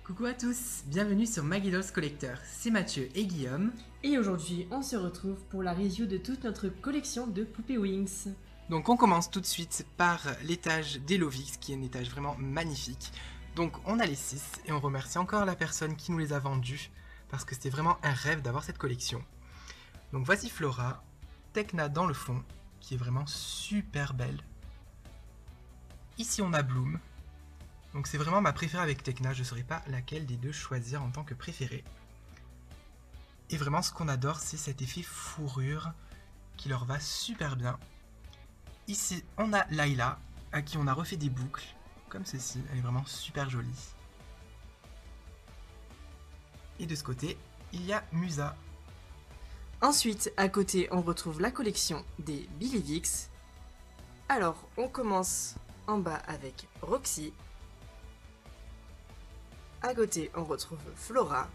Coucou à tous, bienvenue sur Maggie Dolls Collector, c'est Mathieu et Guillaume. Et aujourd'hui, on se retrouve pour la review de toute notre collection de poupées Wings. Donc on commence tout de suite par l'étage d'Elovix, qui est un étage vraiment magnifique. Donc on a les 6 et on remercie encore la personne qui nous les a vendus, parce que c'était vraiment un rêve d'avoir cette collection. Donc voici Flora, Tekna dans le fond, qui est vraiment super belle. Ici on a Bloom. Donc c'est vraiment ma préférée avec Tekna, je ne saurais pas laquelle des deux choisir en tant que préférée. Et vraiment ce qu'on adore c'est cet effet fourrure qui leur va super bien. Ici on a Layla, à qui on a refait des boucles, comme ceci, elle est vraiment super jolie. Et de ce côté, il y a Musa. Ensuite, à côté, on retrouve la collection des Billy Vix. Alors, on commence en bas avec Roxy. À côté, on retrouve Flora.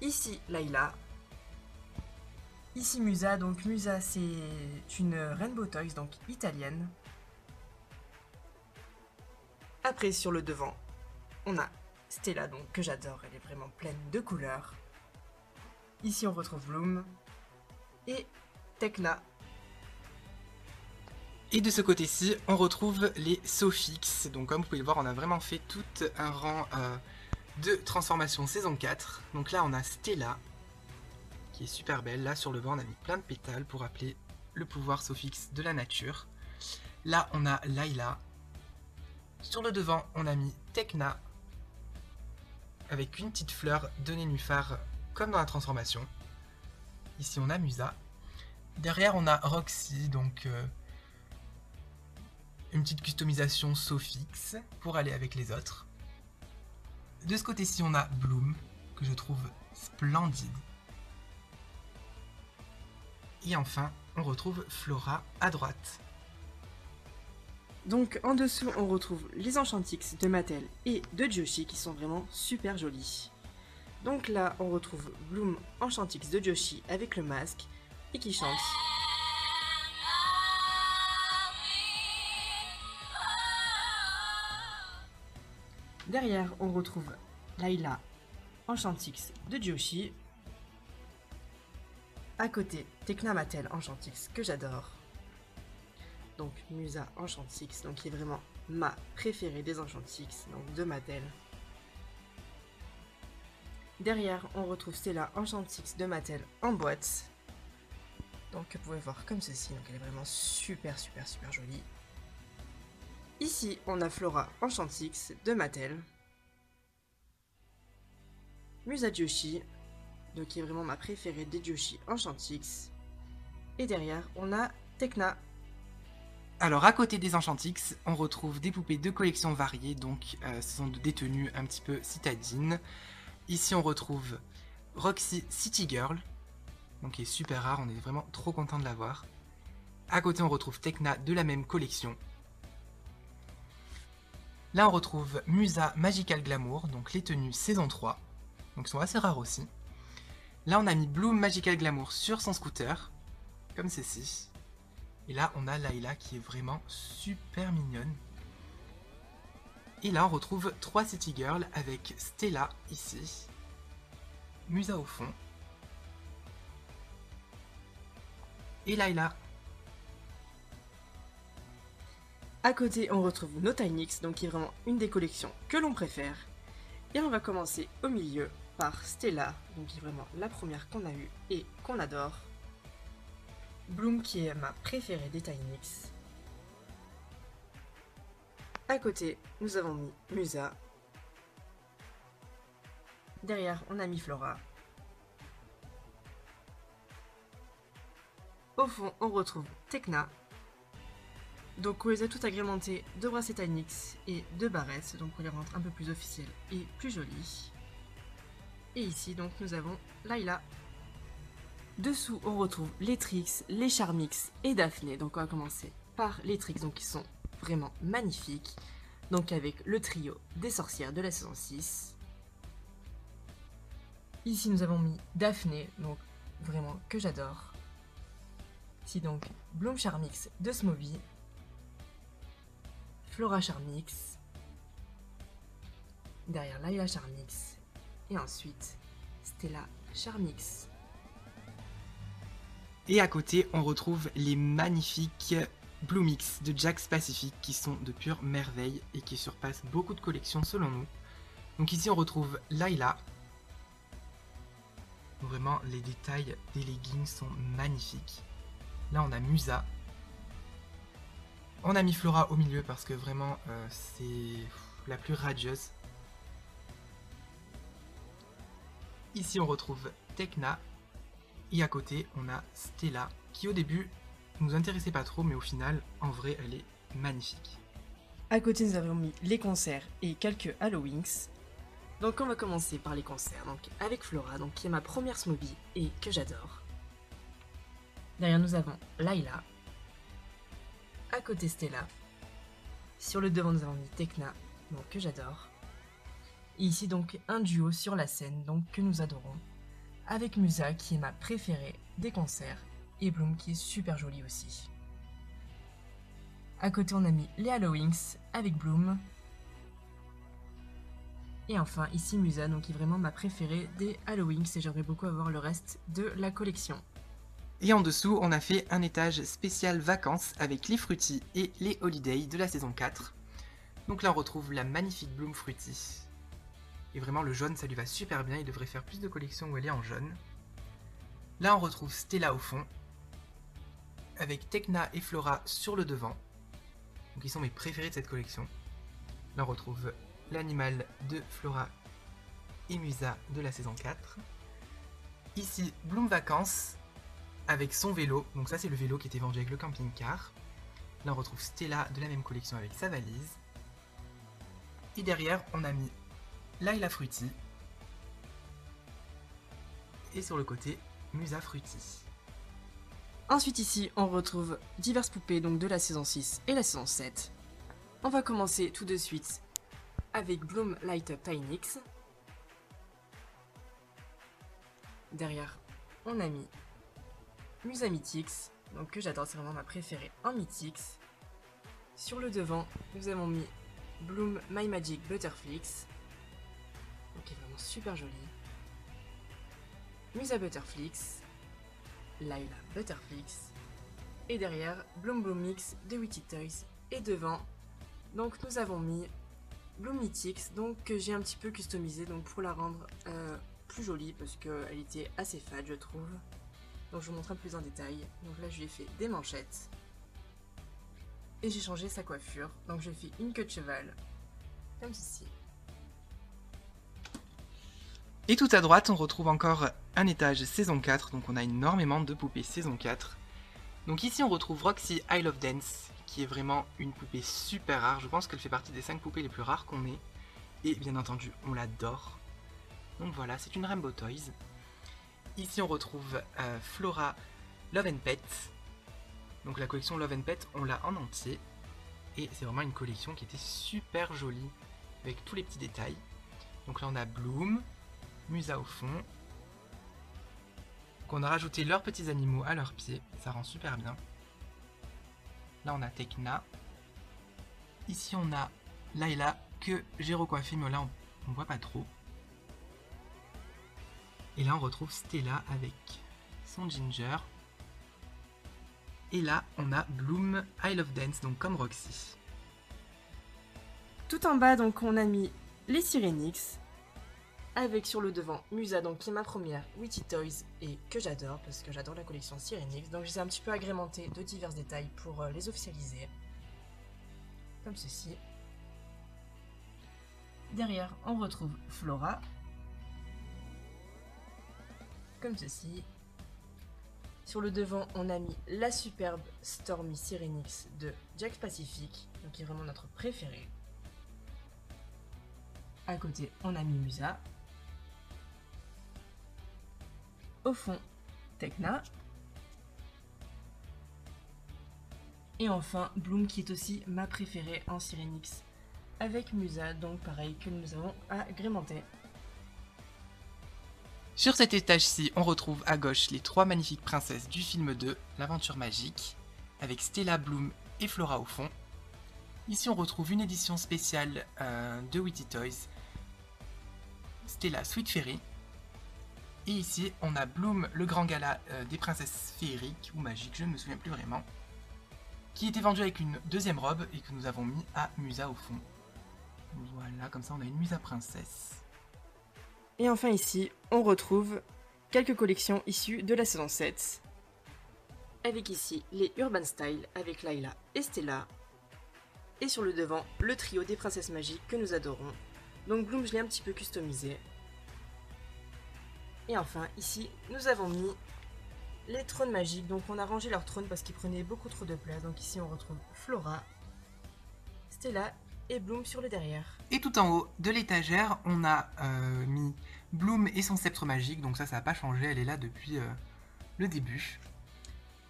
Ici, Layla. Ici, Musa. Donc, Musa, c'est une Rainbow Toys, donc italienne. Après, sur le devant, on a Stella, donc que j'adore. Elle est vraiment pleine de couleurs. Ici, on retrouve Bloom. Et Tekna. Et de ce côté-ci, on retrouve les Sofix. Donc comme vous pouvez le voir, on a vraiment fait tout un rang de transformation saison 4. Donc là, on a Stella, qui est super belle. Là, sur le bas, on a mis plein de pétales pour rappeler le pouvoir Sofix de la nature. Là, on a Layla. Sur le devant, on a mis Tekna, avec une petite fleur de nénuphar, comme dans la transformation. Ici, on a Musa. Derrière, on a Roxy, donc une petite customisation Sofix pour aller avec les autres. De ce côté-ci, on a Bloom, que je trouve splendide. Et enfin, on retrouve Flora à droite. Donc en dessous, on retrouve les Enchantix de Mattel et de Joshi qui sont vraiment super jolis. Donc là, on retrouve Bloom Enchantix de Joshi avec le masque et qui chante. Derrière, on retrouve Layla Enchantix de Joshi. À côté, Tekna Mattel Enchantix que j'adore. Donc Musa Enchantix, donc qui est vraiment ma préférée des Enchantix, donc de Mattel. Derrière, on retrouve Stella Enchantix de Mattel en boîte. Donc vous pouvez voir comme ceci, donc elle est vraiment super jolie. Ici, on a Flora Enchantix de Mattel. Musa Joshi, donc qui est vraiment ma préférée des Joshi Enchantix. Et derrière, on a Tekna. Alors à côté des Enchantix, on retrouve des poupées de collections variées, donc ce sont des tenues un petit peu citadines. Ici on retrouve Roxy City Girl, donc qui est super rare, on est vraiment trop content de l'avoir. À côté on retrouve Tekna de la même collection. Là on retrouve Musa Magical Glamour, donc les tenues saison 3, donc qui sont assez rares aussi. Là on a mis Bloom Magical Glamour sur son scooter, comme ceci. Et là on a Layla qui est vraiment super mignonne. Et là on retrouve 3 City Girls avec Stella ici, Musa au fond, et Layla. À côté, on retrouve No Tinix, donc qui est vraiment une des collections que l'on préfère. Et on va commencer au milieu par Stella, donc qui est vraiment la première qu'on a eue et qu'on adore. Bloom qui est ma préférée des Tinix. À côté, nous avons mis Musa. Derrière, on a mis Flora. Au fond, on retrouve Tekna. Donc on les a toutes agrémentées de bracelets Tinix et de barrettes, donc on les rend un peu plus officielles et plus jolies. Et ici, donc nous avons Layla. Dessous, on retrouve les Trix, les Charmix et Daphné. Donc on va commencer par les Trix, donc qui sont vraiment magnifiques. Donc avec le trio des sorcières de la saison 6. Ici, nous avons mis Daphné, donc vraiment que j'adore. Ici donc Bloom Charmix de Smoby. Flora Charmix. Derrière Layla Charmix. Et ensuite Stella Charmix. Et à côté, on retrouve les magnifiques Bloomix de Jax Pacific qui sont de pure merveille et qui surpassent beaucoup de collections selon nous. Donc ici, on retrouve Layla. Vraiment, les détails des leggings sont magnifiques. Là, on a Musa. On a mis Flora au milieu parce que vraiment, c'est la plus radieuse. Ici, on retrouve Tekna. Et à côté, on a Stella, qui au début nous intéressait pas trop, mais au final, en vrai, elle est magnifique. À côté, nous avons mis les concerts et quelques Halloween's. Donc on va commencer par les concerts, donc avec Flora, donc qui est ma première Smoothie et que j'adore. Derrière nous avons Layla. À côté Stella. Sur le devant nous avons mis Tekna, donc que j'adore. Et ici donc un duo sur la scène, donc que nous adorons. Avec Musa qui est ma préférée des concerts et Bloom qui est super jolie aussi. À côté on a mis les Halloween's avec Bloom. Et enfin ici Musa donc qui est vraiment ma préférée des Halloween's et j'aimerais beaucoup avoir le reste de la collection. Et en dessous on a fait un étage spécial vacances avec les Fruity et les Holiday de la saison 4. Donc là on retrouve la magnifique Bloom Fruity. Et vraiment le jaune ça lui va super bien, il devrait faire plus de collections où elle est en jaune. Là on retrouve Stella au fond, avec Tekna et Flora sur le devant. Donc ils sont mes préférés de cette collection. Là on retrouve l'animal de Flora et Musa de la saison 4. Ici Bloom Vacances avec son vélo, donc ça c'est le vélo qui était vendu avec le camping-car. Là on retrouve Stella de la même collection avec sa valise. Et derrière on a mis Layla Fruity. Et sur le côté, Musa Fruity. Ensuite ici, on retrouve diverses poupées donc de la saison 6 et la saison 7. On va commencer tout de suite avec Bloom Light Up Tynix. Derrière, on a mis Musa Mythix, donc que j'adore, c'est vraiment ma préférée en Mythix. Sur le devant, nous avons mis Bloom My Magic Butterflix. Qui est vraiment super jolie. Musa Butterflix, Layla Butterflix, et derrière Bloom Bloom Mix de Witty Toys, et devant, donc nous avons mis Bloom Mythix, donc que j'ai un petit peu customisé donc pour la rendre plus jolie parce qu'elle était assez fade je trouve. Donc je vous montre un peu plus en détail. Donc là je lui ai fait des manchettes et j'ai changé sa coiffure. Donc je fais une queue de cheval comme ceci. Et tout à droite, on retrouve encore un étage saison 4, donc on a énormément de poupées saison 4. Donc ici, on retrouve Roxy I Love Dance, qui est vraiment une poupée super rare. Je pense qu'elle fait partie des 5 poupées les plus rares qu'on ait. Et bien entendu, on l'adore. Donc voilà, c'est une Rainbow Toys. Ici, on retrouve Flora Love and Pet. Donc la collection Love and Pet, on l'a en entier. Et c'est vraiment une collection qui était super jolie, avec tous les petits détails. Donc là, on a Bloom, Musa au fond. Donc on a rajouté leurs petits animaux à leurs pieds, ça rend super bien. Là on a Tekna. Ici on a Layla que j'ai recoiffé mais là on voit pas trop. Et là on retrouve Stella avec son Ginger. Et là on a Bloom I Love Dance, donc comme Roxy. Tout en bas donc on a mis les Sirenix. Avec sur le devant Musa, donc qui est ma première Witty Toys et que j'adore parce que j'adore la collection Sirenix. Donc je les ai un petit peu agrémentés de divers détails pour les officialiser. Comme ceci. Derrière, on retrouve Flora. Comme ceci. Sur le devant, on a mis la superbe Stormy Sirenix de Jax Pacific, donc qui est vraiment notre préférée. À côté, on a mis Musa. Au fond, Tekna. Et enfin, Bloom qui est aussi ma préférée en Sirenix. Avec Musa, donc pareil, que nous avons agrémenté. Sur cet étage-ci, on retrouve à gauche les 3 magnifiques princesses du film 2, L'aventure magique, avec Stella, Bloom et Flora au fond. Ici, on retrouve une édition spéciale de Witty Toys, Stella Sweet Fairy. Et ici, on a Bloom, le grand gala des princesses féeriques, ou magiques, je ne me souviens plus vraiment, qui était vendu avec une deuxième robe et que nous avons mis à Musa au fond. Voilà, comme ça on a une Musa princesse. Et enfin ici, on retrouve quelques collections issues de la saison 7. Avec ici les Urban Style avec Layla et Stella. Et sur le devant, le trio des princesses magiques que nous adorons. Donc Bloom, je l'ai un petit peu customisé. Et enfin, ici, nous avons mis les trônes magiques. Donc on a rangé leurs trônes parce qu'ils prenaient beaucoup trop de place. Donc ici, on retrouve Flora, Stella et Bloom sur le derrière. Et tout en haut de l'étagère, on a mis Bloom et son sceptre magique. Donc ça n'a pas changé, elle est là depuis le début.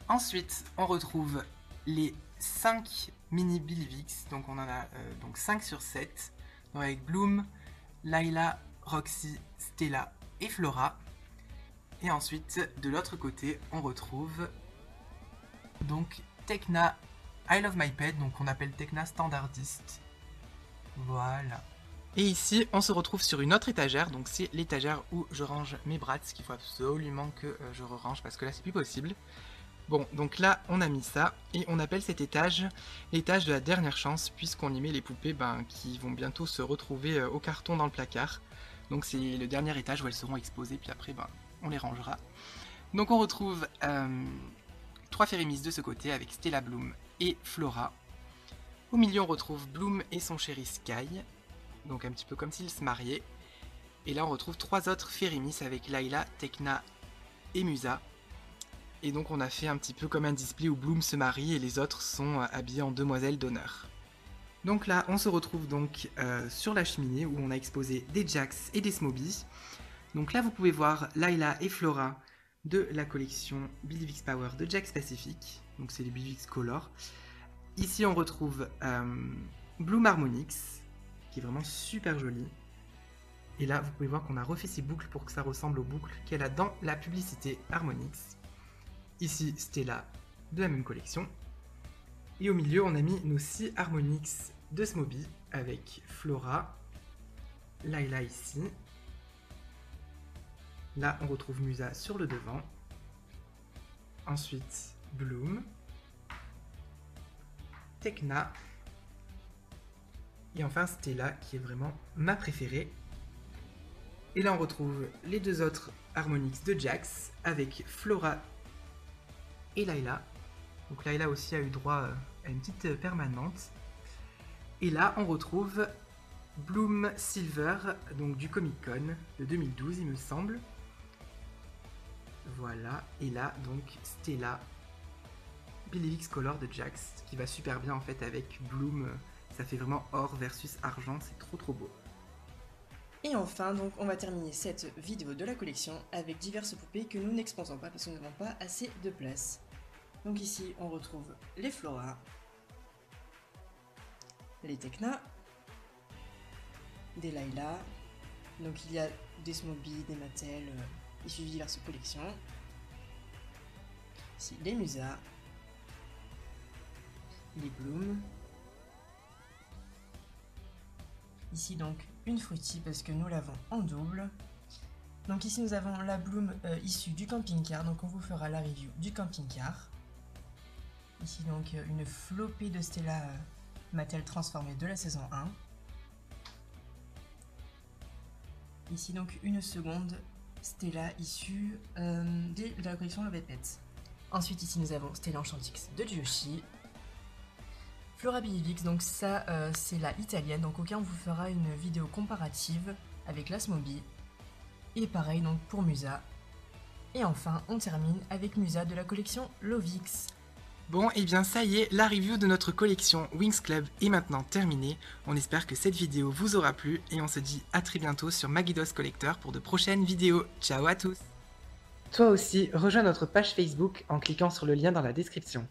Ensuite, on retrouve les 5 mini Billivix. Donc on en a donc 5 sur 7. Donc avec Bloom, Layla, Roxy, Stella et Flora. Et ensuite, de l'autre côté, on retrouve donc Tekna I Love My Pet, donc on appelle Tekna standardiste. Voilà. Et ici, on se retrouve sur une autre étagère, donc c'est l'étagère où je range mes brats, qu'il faut absolument que je re-range parce que là c'est plus possible. Bon, donc là on a mis ça, et on appelle cet étage l'étage de la dernière chance, puisqu'on y met les poupées qui vont bientôt se retrouver au carton dans le placard. Donc c'est le dernier étage où elles seront exposées, puis après on les rangera. Donc on retrouve 3 Fairy Miss de ce côté avec Stella, Bloom et Flora. Au milieu on retrouve Bloom et son chéri Sky, donc un petit peu comme s'ils se mariaient. Et là on retrouve 3 autres Fairy Miss avec Layla, Tekna et Musa. Et donc on a fait un petit peu comme un display où Bloom se marie et les autres sont habillés en demoiselles d'honneur. Donc là on se retrouve donc sur la cheminée où on a exposé des Jax et des Smobies. Donc là vous pouvez voir Layla et Flora de la collection Billivix Power de Jax Pacific. Donc c'est les Billivix Color. Ici on retrouve Bloom Harmonix, qui est vraiment super joli. Et là vous pouvez voir qu'on a refait ses boucles pour que ça ressemble aux boucles qu'elle a dans la publicité Harmonix. Ici Stella de la même collection. Et au milieu on a mis nos 6 Harmonix de Smobie avec Flora, Layla ici. Là on retrouve Musa sur le devant. Ensuite Bloom, Tekna et enfin Stella qui est vraiment ma préférée. Et là on retrouve les 2 autres Harmonix de Jax avec Flora et Layla. Donc Layla aussi a eu droit à une petite permanente. Et là on retrouve Bloom Silver, donc du Comic Con de 2012 il me semble. Voilà, et là donc Stella Billivix Color de Jax, qui va super bien en fait avec Bloom, ça fait vraiment or versus argent, c'est trop beau. Et enfin, donc on va terminer cette vidéo de la collection avec diverses poupées que nous n'exposons pas parce que nous n'avons pas assez de place. Donc ici on retrouve les Flora, les Tekna, des Layla, donc il y a des Smobie, des Mattel, issus de diverses collections. Ici les Musa, les Bloom. Ici donc une Fruity parce que nous l'avons en double. Donc ici nous avons la Bloom issue du camping-car, donc on vous fera la review du camping-car. Ici donc une flopée de Stella Mattel transformée de la saison 1. Ici donc une seconde Stella issue de la collection Love & Pets. Ensuite ici nous avons Stella Enchantix de Joshi. Flora Billivix, donc ça c'est la italienne, donc auquel on vous fera une vidéo comparative avec la Smobie. Et pareil donc pour Musa. Et enfin on termine avec Musa de la collection Lovix. Bon et bien ça y est, la review de notre collection Winx Club est maintenant terminée. On espère que cette vidéo vous aura plu et on se dit à très bientôt sur Magidos Collector pour de prochaines vidéos. Ciao à tous. Toi aussi, rejoins notre page Facebook en cliquant sur le lien dans la description.